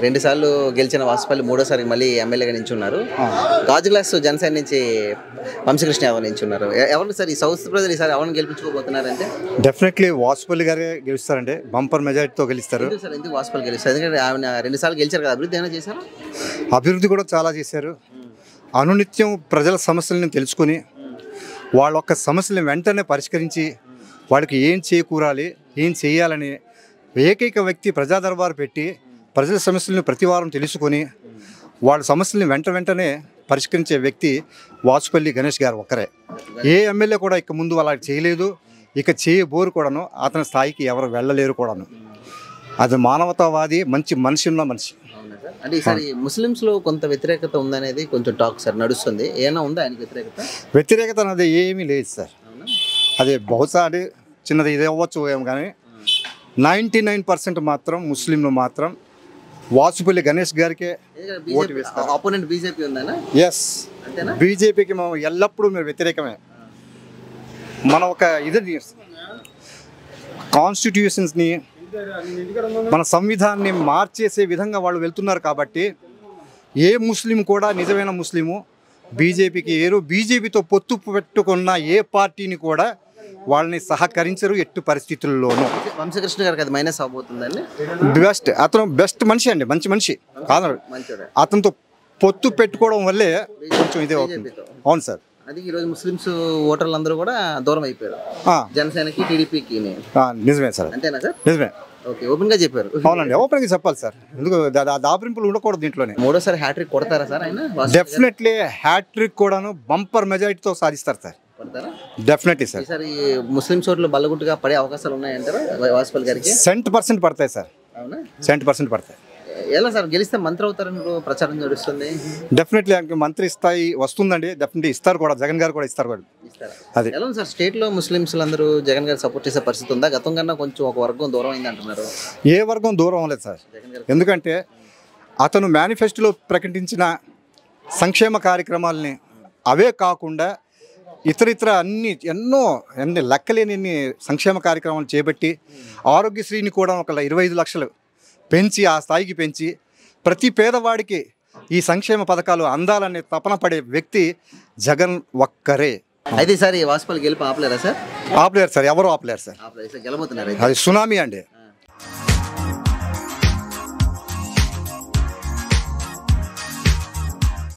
2 సార్లు గెలిచిన వాసుపల్లి మూడోసారి మళ్ళీ ఎమ్మెల్యేగా నించున్నారు. గాజు గ్లాస్ జనసేన నుంచి వంశకృష్ణ యాదవ్ నించున్నారు. ఎవరు సార్ ఈ సౌత్ ప్రజలు ఈసారి ఎవరిని గెలిపించుకోబోతున్నారంటే? డెఫినెట్లీ వాసుపల్లి గారే గెలుస్తారండి. బంపర్ మెజారిటీతో గెలుస్తారు. సార్ ఎందుకు వాసుపల్లి గెలుస్తారు? ఎందుకంటే ఆయన 2 సార్లు గెలిచారు కదా, అభివృద్ధి ఏమైనా చేశారు? అభివృద్ధి కూడా చాలా చేశారు. అనునిత్యం ప్రజల సమస్యలను తెలుసుకుని వాళ్ళ యొక్క సమస్యలను వెంటనే పరిష్కరించి వాళ్ళకి ఏం చేకూరాలి, ఏం చేయాలని ఏకైక వ్యక్తి ప్రజా దర్బారు పెట్టి ప్రజల సమస్యలను ప్రతి వారం తెలుసుకొని వాళ్ళ సమస్యలను వెంటనే పరిష్కరించే వ్యక్తి వాసుపల్లి గణేష్ గారు ఒక్కరే. ఏ ఎమ్మెల్యే కూడా ఇక ముందు అలా చేయలేదు, ఇక చేయబోరు కూడాను. అతని స్థాయికి ఎవరు వెళ్ళలేరు కూడాను. అది మానవతావాది, మంచి మనిషి ఉన్న మనిషి. అంటే ఈసారి ముస్లిమ్స్లో కొంత వ్యతిరేకత ఉందనేది కొంచెం టాక్ సార్ నడుస్తుంది. ఏమైనా ఉందా ఆయనకి వ్యతిరేకత అనేది ఏమీ లేదు సార్. అది బహుశా అది చిన్నది ఇది అవ్వచ్చు ఏమో, కానీ 99% మాత్రం ముస్లింలు మాత్రం వాసుపల్లి గణేష్ గారికే ఓటు వేస్తారు. Opponent BJP ఉందనా? ఎస్, బీజేపీకి మేము ఎల్లప్పుడూ మేము వ్యతిరేకమే. మన ఒక ఇది కాన్స్టిట్యూషన్స్ని, మన సంవిధానాన్ని మార్చేసే విధంగా వాళ్ళు వెళ్తున్నారు. కాబట్టి ఏ ముస్లిం కూడా నిజమైన ముస్లిము బీజేపీకి ఏరు. బీజేపీతో పొత్తు పెట్టుకున్న ఏ పార్టీని కూడా వాళ్ళని సహకరించరు ఎట్టి పరిస్థితుల్లోనూ. వంశకృష్ణ గారికి అది మైనస్ అవబోతుందండి. అతను బెస్ట్ మనిషి అండి, మంచి మనిషి కాదు. అతనితో పొత్తు పెట్టుకోవడం వల్లే కొంచెం ఇదే అవుతుంది. అవును సార్. అది ఈరోజు ముస్లిమ్స్ ఓటర్లు అందరూ కూడా దూరం అయిపోయారు జనసేనకి, టీడీపీకి. నిజమే సార్, అంతేనా సార్? నిజమే. ఓకే, ఓపెన్ గా చెప్పారు. అవునండి, ఓపెన్ గా చెప్పాలి సార్. ఎందుకు దాపరింపులు ఉండకూడదు దీంట్లోనే. మూడోసారి హ్యాట్రిక్ కొడతారా సార్ ఆయన? డెఫినెట్లీ హ్యాట్రిక్ కూడాను బంపర్ మెజారిటీతో సాధిస్తారు సార్. Definitely sir. ఈసారి ముస్లిం ఓట్లు బల్లగుట్టుగా పడే అవకాశాలు ఉన్నాయంటారా వాసుపల్లి గారికి? 100% పడతాయి సార్. అవునా? 100% పడతాయి. ఎలా సార్ గెలిస్తే మంత్రి అవుతారని ప్రచారం నడుస్తుంది. డెఫినెట్లీ ఆయనకి మంత్రి స్థాయి వస్తుందండి. డెఫినెట్లీ ఇస్తారు కూడా, జగన్ గారు కూడా ఇస్తారు కూడా. అది ఎలా సార్? స్టేట్ లో ముస్లిమ్స్ అందరూ జగన్ గారు సపోర్ట్ చేసే పరిస్థితి ఉందా? గతం కన్నా కొంచెం ఒక వర్గం దూరం అయింది అంటున్నారు. ఏ వర్గం దూరం అవ్వలేదు సార్. ఎందుకంటే అతను మేనిఫెస్టోలో ప్రకటించిన సంక్షేమ కార్యక్రమాలని అవే కాకుండా ఇతరితర ఎన్ని లెక్కలేని సంక్షేమ కార్యక్రమాలు చేపట్టి ఆరోగ్యశ్రీని కూడా ఒక 25 లక్షలు పెంచి ఆ స్థాయికి పెంచి ప్రతి పేదవాడికి ఈ సంక్షేమ పథకాలు అందాలనే తపన పడే వ్యక్తి జగన్ ఒక్కరే. అయితే ఈసారి వాసుపల్లి గెలుపు ఆపలేరా సార్? ఆపలేరు సార్, ఎవరు ఆపలేరు సార్. గెలబోతున్నారు. అది సునామీ అండి.